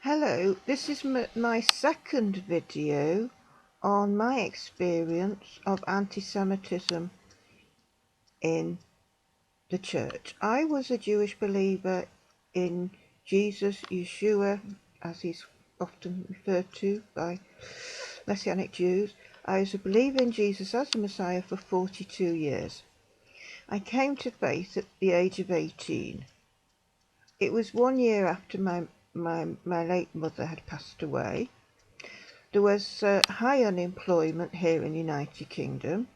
Hello, this is my second video on my experience of anti-Semitism in the church. I was a Jewish believer in Jesus, Yeshua, as he's often referred to by Messianic Jews. I was a believer in Jesus as the Messiah for 42 years. I came to faith at the age of 18. It was 1 year after my late mother had passed away. There was high unemployment here in the United Kingdom,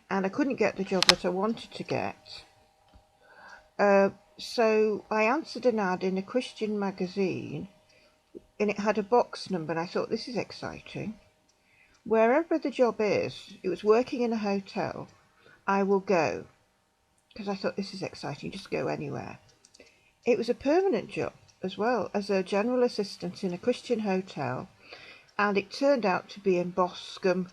and I couldn't get the job that I wanted to get. So I answered an ad in a Christian magazine, and it had a box number, and I thought, this is exciting. Wherever the job is, it was working in a hotel, I will go, because I thought, this is exciting, just go anywhere. It was a permanent job as well, as a general assistant in a Christian hotel, and it turned out to be in Boscombe,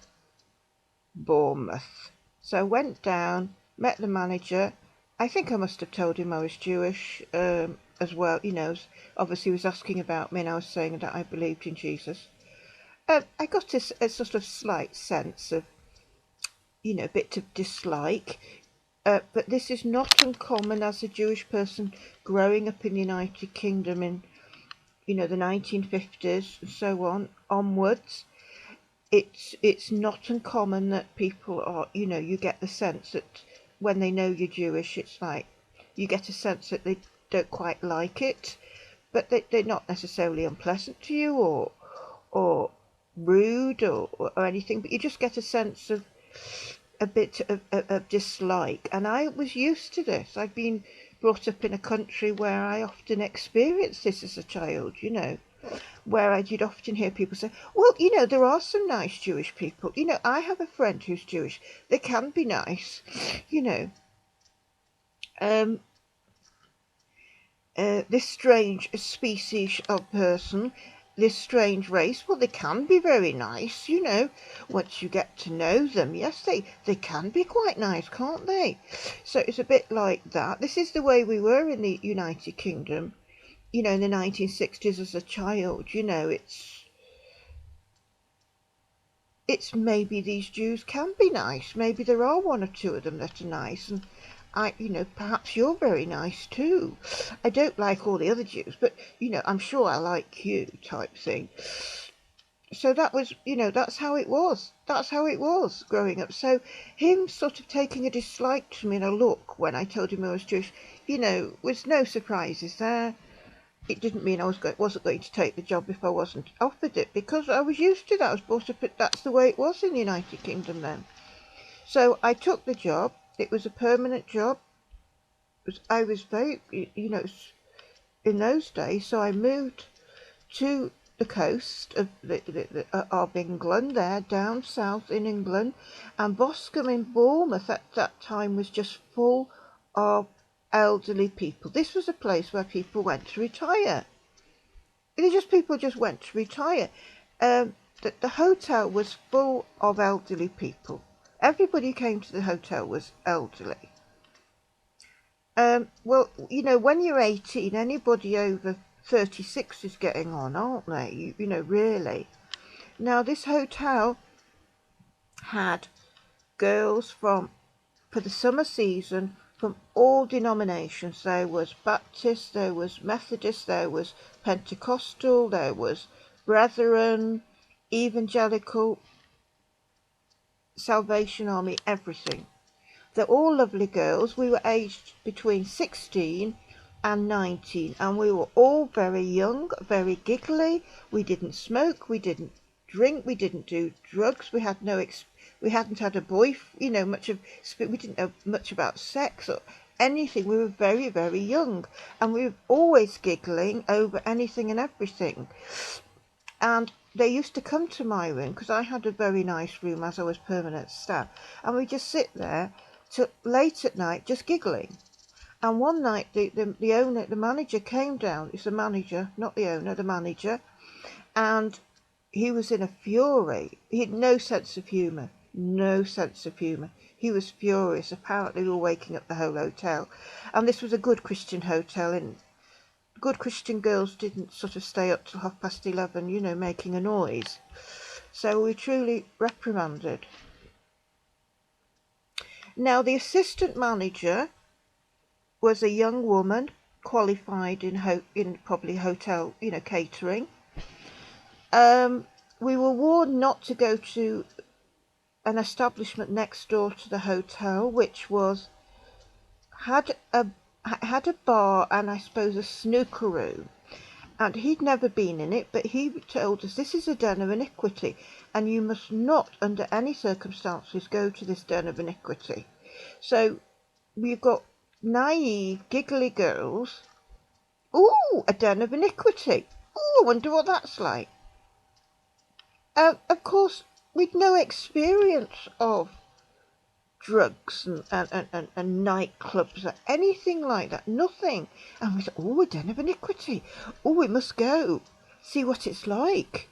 Bournemouth. So I went down, met the manager. I think I must have told him I was Jewish as well. You know, obviously he was asking about me, and I was saying that I believed in Jesus. I got a sort of slight sense of, a bit of dislike. But this is not uncommon as a Jewish person growing up in the United Kingdom in, the 1950s and so on onwards. It's not uncommon that people are, you get the sense that when they know you're Jewish, it's like you get a sense that they don't quite like it, but they're not necessarily unpleasant to you or rude or anything, but you just get a sense of a bit of dislike. And I was used to this. I've been brought up in a country where I often experienced this as a child, where you'd often hear people say, well, there are some nice Jewish people. I have a friend who's Jewish. They can be nice, this strange species of person, this strange race, well, they can be very nice, once you get to know them. Yes, they can be quite nice, can't they? So it's a bit like that. This is the way we were in the United Kingdom, in the 1960s as a child. It's maybe these Jews can be nice. Maybe there are one or two of them that are nice, and perhaps you're very nice too. I don't like all the other Jews, but, I'm sure I like you, type thing. So that was, that's how it was. That's how it was growing up. So him sort of taking a dislike to me and a look when I told him I was Jewish, was no surprises there. It didn't mean I wasn't going to take the job if I wasn't offered it, because I was used to that. I was brought up, that's the way it was in the United Kingdom then. So I took the job. It was a permanent job. I was very, in those days, so I moved to the coast of England, there down south in England, and Boscombe in Bournemouth at that time was just full of elderly people. This was a place where people went to retire. People just went to retire. The hotel was full of elderly people. Everybody who came to the hotel was elderly. Well, when you're 18, anybody over 36 is getting on, aren't they? Really. Now, this hotel had girls for the summer season, from all denominations. There was Baptist, there was Methodist, there was Pentecostal, there was Brethren, Evangelical, Salvation Army, everything. They're all lovely girls. We were aged between 16 and 19, and we were all very young, very giggly. We didn't smoke, we didn't drink, we didn't do drugs. We hadn't had a boyfriend, we didn't know much about sex or anything. We were very, very young, and we were always giggling over anything and everything. And they used to come to my room, because I had a very nice room as I was permanent staff, and we just sit there till late at night just giggling. And one night the manager came down. It's the manager, not the owner, the manager, and he was in a fury. He had no sense of humour. He was furious. Apparently we were waking up the whole hotel, and this was a good Christian hotel good Christian girls didn't sort of stay up till 11:30, making a noise. So we were truly reprimanded. Now, the assistant manager was a young woman, qualified in probably hotel, catering. We were warned not to go to an establishment next door to the hotel, which had a bar and I suppose a snooker room. And he'd never been in it, but he told us this is a den of iniquity, and you must not, under any circumstances, go to this den of iniquity. So we've got naive, giggly girls. Ooh, a den of iniquity. Ooh, I wonder what that's like. Of course, we'd no experience of drugs and nightclubs or anything like that. Nothing. And we thought, oh, a den of iniquity. Oh, we must go. See what it's like.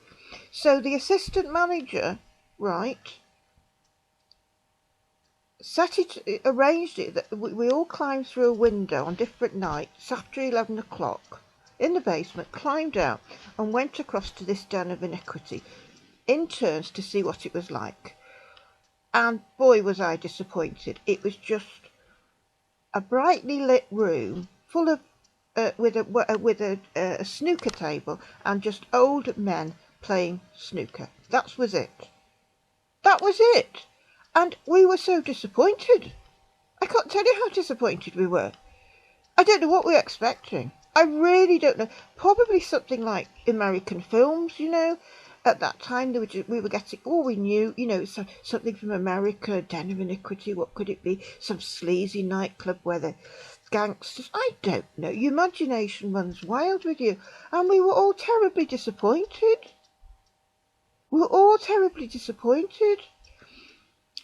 So the assistant manager, right, arranged it that we all climbed through a window on different nights after 11 o'clock in the basement, climbed out and went across to this den of iniquity in turns to see what it was like. And boy, was I disappointed. It was just a brightly lit room full of with a snooker table and just old men playing snooker. That was it. That was it. And we were so disappointed. I can't tell you how disappointed we were. I don't know what we were expecting. I really don't know. Probably something like American films, At that time, we were getting, we knew, something from America, Den of Iniquity, what could it be? Some sleazy nightclub where the gangsters, I don't know. Your imagination runs wild with you. And we were all terribly disappointed.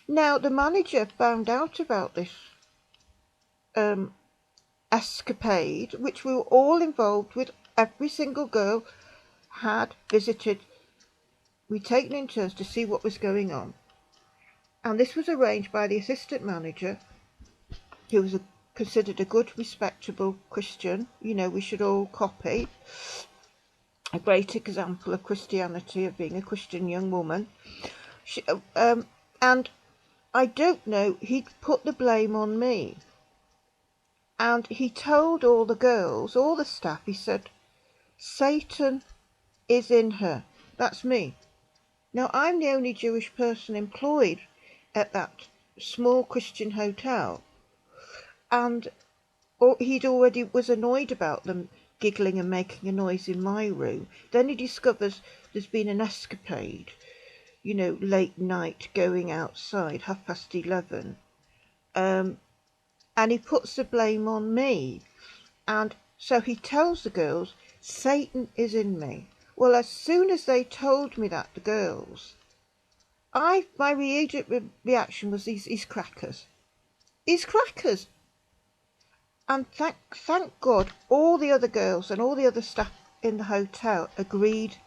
Now, the manager found out about this escapade, which we were all involved with. Every single girl had visited. We'd taken in turns to see what was going on. And this was arranged by the assistant manager, who was considered a good, respectable Christian. We should all copy. A great example of Christianity, of being a Christian young woman. And I don't know, he put the blame on me. And he told all the girls, all the staff, he said, Satan is in her. That's me. Now, I'm the only Jewish person employed at that small Christian hotel. And he'd already was annoyed about them giggling and making a noise in my room. Then he discovers there's been an escapade, late night going outside, 11:30. And he puts the blame on me. And so he tells the girls, Satan is in me. Well, as soon as they told me that, the girls, my immediate reaction was, he's crackers. He's crackers. And thank God, all the other girls and all the other staff in the hotel agreed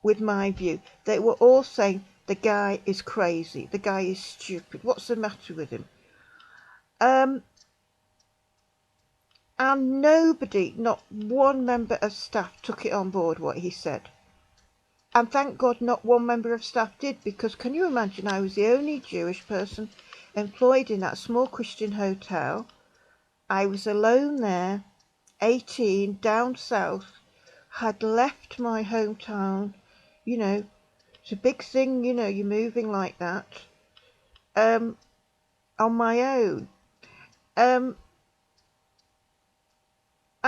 with my view. They were all saying, the guy is crazy. The guy is stupid. What's the matter with him? And nobody, not one member of staff, took it on board what he said. And thank God not one member of staff did, because can you imagine, I was the only Jewish person employed in that small Christian hotel. I was alone there, 18, down south, had left my hometown. It's a big thing, you're moving like that, on my own.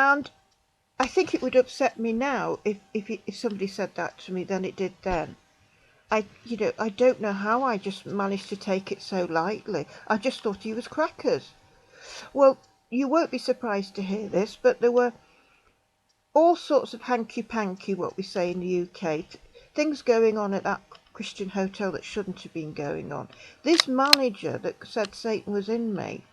And I think it would upset me now if somebody said that to me than it did then. I don't know how I just managed to take it so lightly. I just thought he was crackers. Well, you won't be surprised to hear this, but there were all sorts of hanky-panky, what we say in the UK, things going on at that Christian hotel that shouldn't have been going on. This manager that said Satan was in me,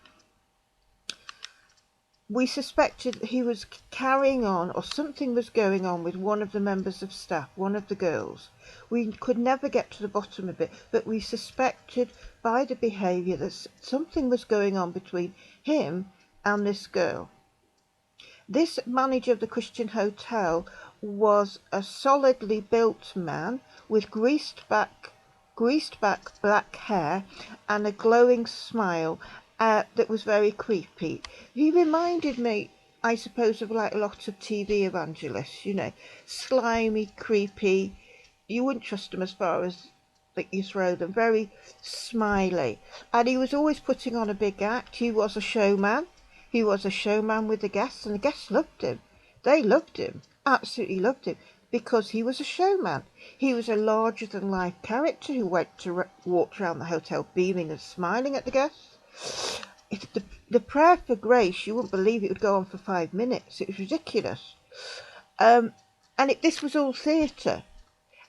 we suspected he was carrying on, or something was going on with one of the members of staff, one of the girls. We could never get to the bottom of it, but we suspected by the behaviour that something was going on between him and this girl. This manager of the Christian hotel was a solidly built man with greased back black hair and a glowing smile that was very creepy. He reminded me, I suppose, of like a lot of TV evangelists, slimy, creepy. You wouldn't trust them as far as that you throw them. Very smiley. And he was always putting on a big act. He was a showman. He was a showman with the guests, and the guests loved him. They loved him, absolutely loved him, because he was a showman. He was a larger-than-life character who walked around the hotel beaming and smiling at the guests. The prayer for grace, you wouldn't believe it would go on for 5 minutes. It was ridiculous. This was all theatre.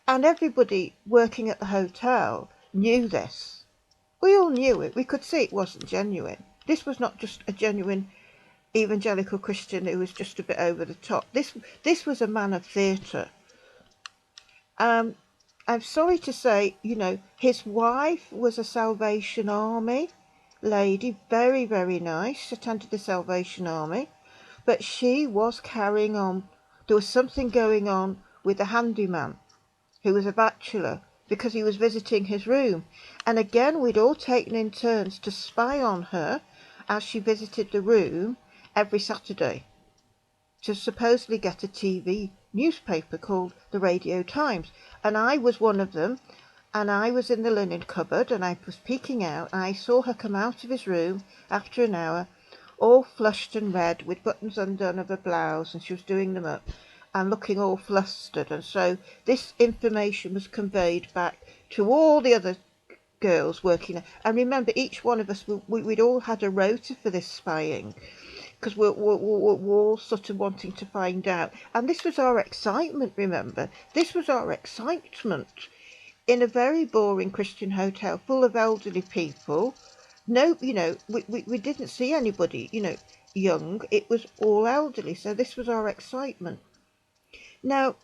And everybody working at the hotel knew this. We all knew it. We could see it wasn't genuine. This was not just a genuine evangelical Christian who was just a bit over the top. This was a man of theatre. I'm sorry to say, his wife was a Salvation Army lady, very, very nice, attended the Salvation Army, but she was carrying on. There was something going on with the handyman, who was a bachelor, because he was visiting his room. And again, we'd all taken in turns to spy on her as she visited the room every Saturday, to supposedly get a TV newspaper called the Radio Times. And I was one of them, and I was in the linen cupboard, and I was peeking out, and I saw her come out of his room after an hour, all flushed and red, with buttons undone of her blouse, and she was doing them up, and looking all flustered. And so this information was conveyed back to all the other girls working there. And remember, each one of us, we'd all had a rota for this spying, because we're all sort of wanting to find out. And this was our excitement, remember. This was our excitement in a very boring Christian hotel full of elderly people. No, we didn't see anybody, young. It was all elderly. So this was our excitement. Now,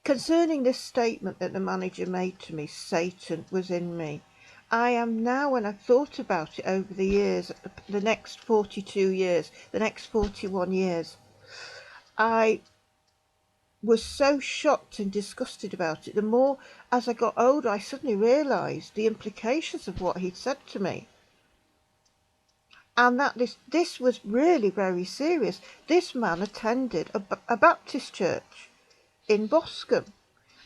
concerning this statement that the manager made to me, Satan was in me, I am now, when I've thought about it over the years, the next 42 years, the next 41 years, I was so shocked and disgusted about it. The more, as I got older, I suddenly realised the implications of what he'd said to me. And that this was really very serious. This man attended a Baptist church in Boscombe.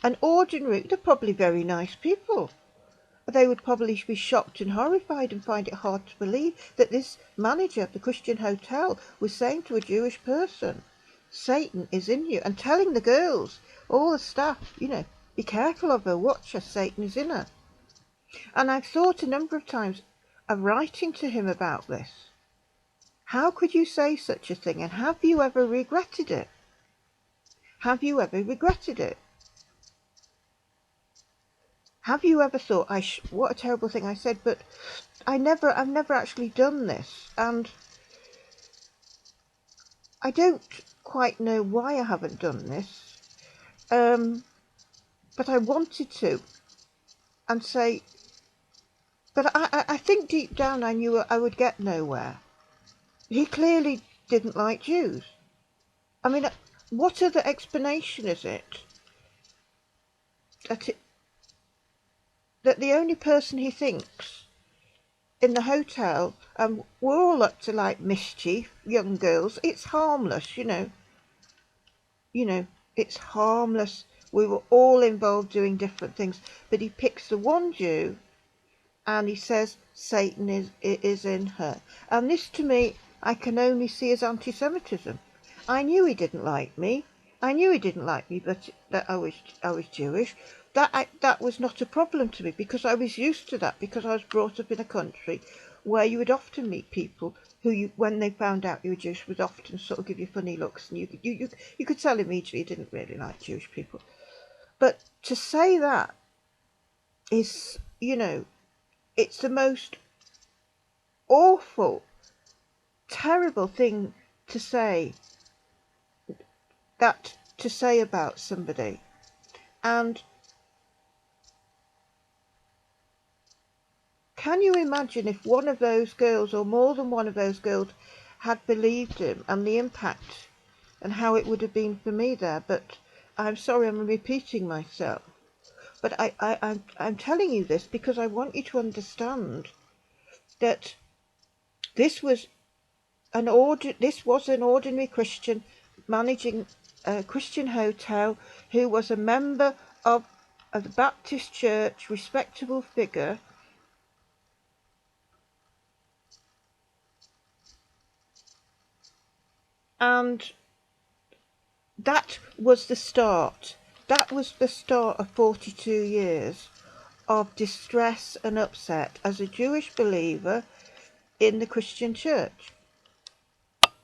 An ordinary, they're probably very nice people. They would probably be shocked and horrified and find it hard to believe that this manager of the Christian hotel was saying to a Jewish person, Satan is in you, and telling the girls, all the staff, be careful of her, watch her, Satan is in her. And I've thought a number of times of writing to him about this. How could you say such a thing, and have you ever regretted it? Have you ever regretted it? Have you ever thought, what a terrible thing I said, but I've never actually done this, and I don't quite know why I haven't done this, but I wanted to, and say, but I think deep down I knew I would get nowhere. He clearly didn't like Jews. I mean, what other explanation is it that the only person he thinks in the hotel, we're all up to like mischief, young girls, it's harmless, it's harmless. We were all involved doing different things, but he picks the one Jew and he says Satan is in her. And this, to me, I can only see as anti-Semitism. I knew he didn't like me. But that I was Jewish. That was not a problem to me, because I was used to that, because I was brought up in a country where you would often meet people who, when they found out you were Jewish, would often sort of give you funny looks, and you could tell immediately you didn't really like Jewish people. But to say that is, it's the most awful, terrible thing to say about somebody. And can you imagine if one of those girls, or more than one of those girls, had believed him and the impact and how it would have been for me there. But I'm sorry I'm repeating myself. But I'm telling you this because I want you to understand that this was an ordinary Christian managing a Christian hotel who was a member of the Baptist church, respectable figure, and that was the start. That was the start of 42 years of distress and upset as a Jewish believer in the Christian church.